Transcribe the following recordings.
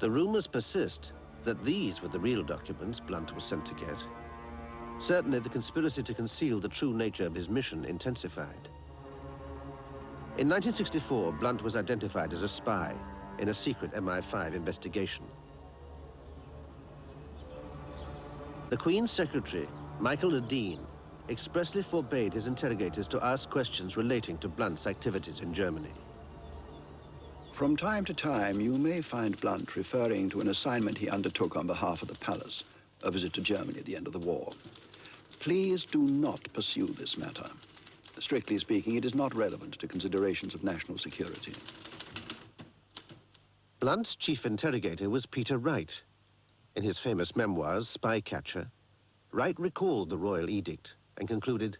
The rumors persist that these were the real documents Blunt was sent to get. Certainly, the conspiracy to conceal the true nature of his mission intensified. In 1964, Blunt was identified as a spy in a secret MI5 investigation. The Queen's Secretary, Michael Ledeen, expressly forbade his interrogators to ask questions relating to Blunt's activities in Germany. From time to time, you may find Blunt referring to an assignment he undertook on behalf of the palace, a visit to Germany at the end of the war. Please do not pursue this matter. Strictly speaking, it is not relevant to considerations of national security. Blunt's chief interrogator was Peter Wright. In his famous memoirs, Spycatcher, Wright recalled the royal edict and concluded,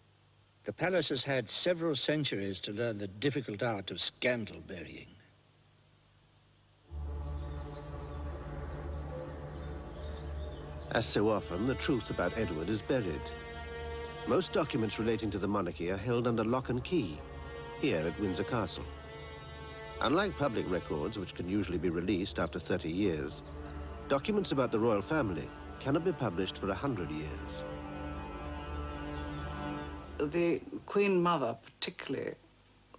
"The palace has had several centuries to learn the difficult art of scandal burying. As so often, the truth about Edward is buried. Most documents relating to the monarchy are held under lock and key, here at Windsor Castle. Unlike public records, which can usually be released after 30 years, documents about the royal family cannot be published for 100 years. The Queen Mother particularly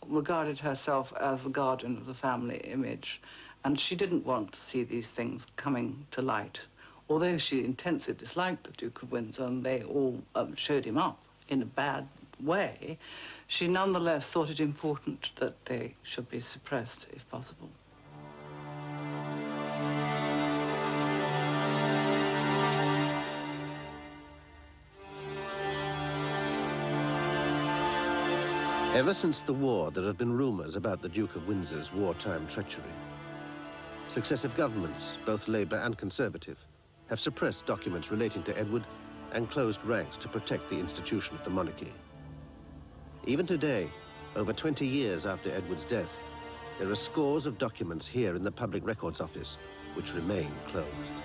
regarded herself as the guardian of the family image, and she didn't want to see these things coming to light. Although she intensely disliked the Duke of Windsor, and they all showed him up in a bad way, she nonetheless thought it important that they should be suppressed, if possible. Ever since the war, there have been rumors about the Duke of Windsor's wartime treachery. Successive governments, both Labour and Conservative, have suppressed documents relating to Edward and closed ranks to protect the institution of the monarchy. Even today, over 20 years after Edward's death, there are scores of documents here in the Public Records Office which remain closed.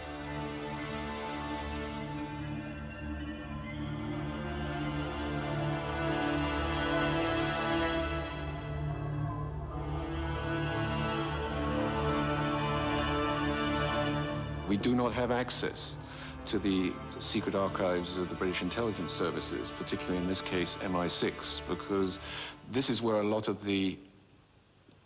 We do not have access to the secret archives of the British intelligence services, particularly in this case MI6, because this is where a lot of the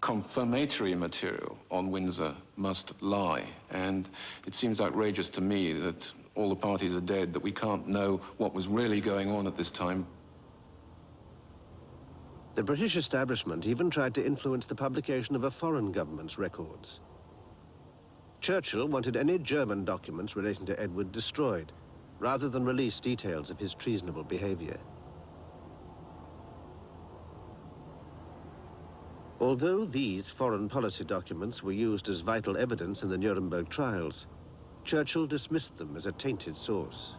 confirmatory material on Windsor must lie. And it seems outrageous to me that all the parties are dead, that we can't know what was really going on at this time. The British establishment even tried to influence the publication of a foreign government's records. Churchill wanted any German documents relating to Edward destroyed, rather than release details of his treasonable behavior. Although these foreign policy documents were used as vital evidence in the Nuremberg trials, Churchill dismissed them as a tainted source.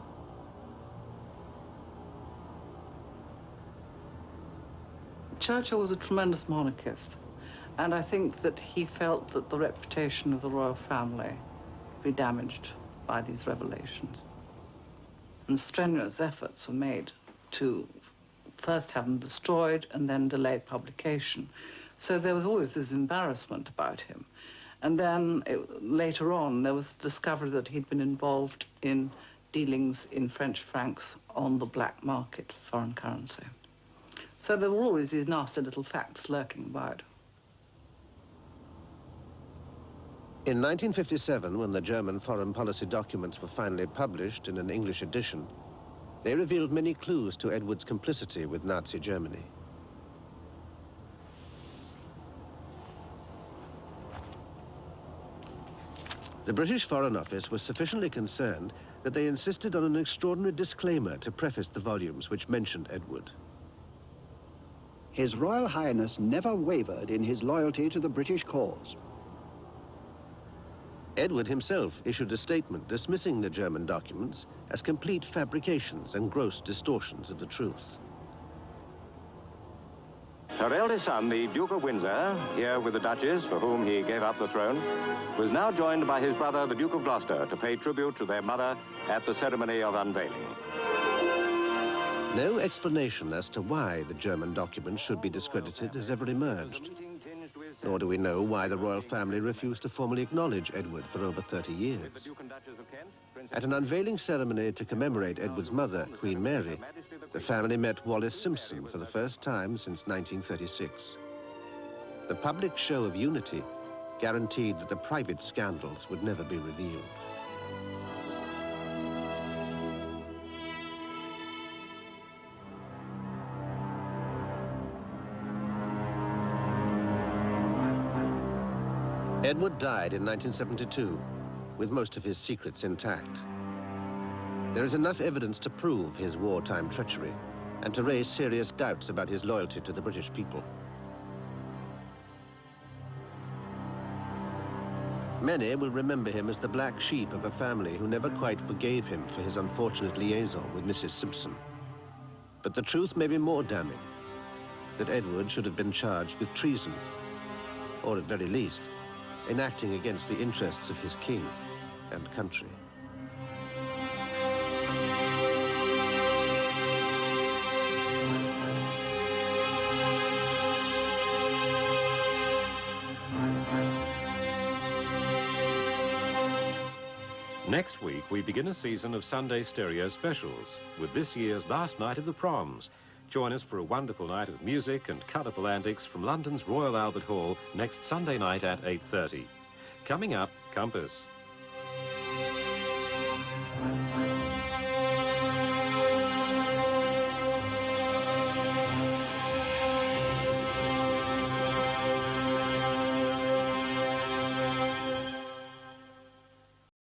Churchill was a tremendous monarchist. And I think that he felt that the reputation of the royal family would be damaged by these revelations. And strenuous efforts were made to first have them destroyed and then delay publication. So there was always this embarrassment about him. And then later on, there was the discovery that he'd been involved in dealings in French francs on the black market for foreign currency. So there were always these nasty little facts lurking about. In 1957, when the German foreign policy documents were finally published in an English edition, they revealed many clues to Edward's complicity with Nazi Germany. The British Foreign Office was sufficiently concerned that they insisted on an extraordinary disclaimer to preface the volumes which mentioned Edward. His Royal Highness never wavered in his loyalty to the British cause. Edward himself issued a statement dismissing the German documents as complete fabrications and gross distortions of the truth. Her eldest son, the Duke of Windsor, here with the Duchess, for whom he gave up the throne, was now joined by his brother, the Duke of Gloucester, to pay tribute to their mother at the ceremony of unveiling. No explanation as to why the German documents should be discredited has ever emerged. Nor do we know why the royal family refused to formally acknowledge Edward for over 30 years. At an unveiling ceremony to commemorate Edward's mother, Queen Mary, the family met Wallis Simpson for the first time since 1936. The public show of unity guaranteed that the private scandals would never be revealed. Edward died in 1972, with most of his secrets intact. There is enough evidence to prove his wartime treachery and to raise serious doubts about his loyalty to the British people. Many will remember him as the black sheep of a family who never quite forgave him for his unfortunate liaison with Mrs. Simpson. But the truth may be more damning, that Edward should have been charged with treason, or at very least, in acting against the interests of his king and country. Next week, we begin a season of Sunday stereo specials with this year's last night of the Proms. Join us for a wonderful night of music and colourful antics from London's Royal Albert Hall next Sunday night at 8:30. Coming up, Compass.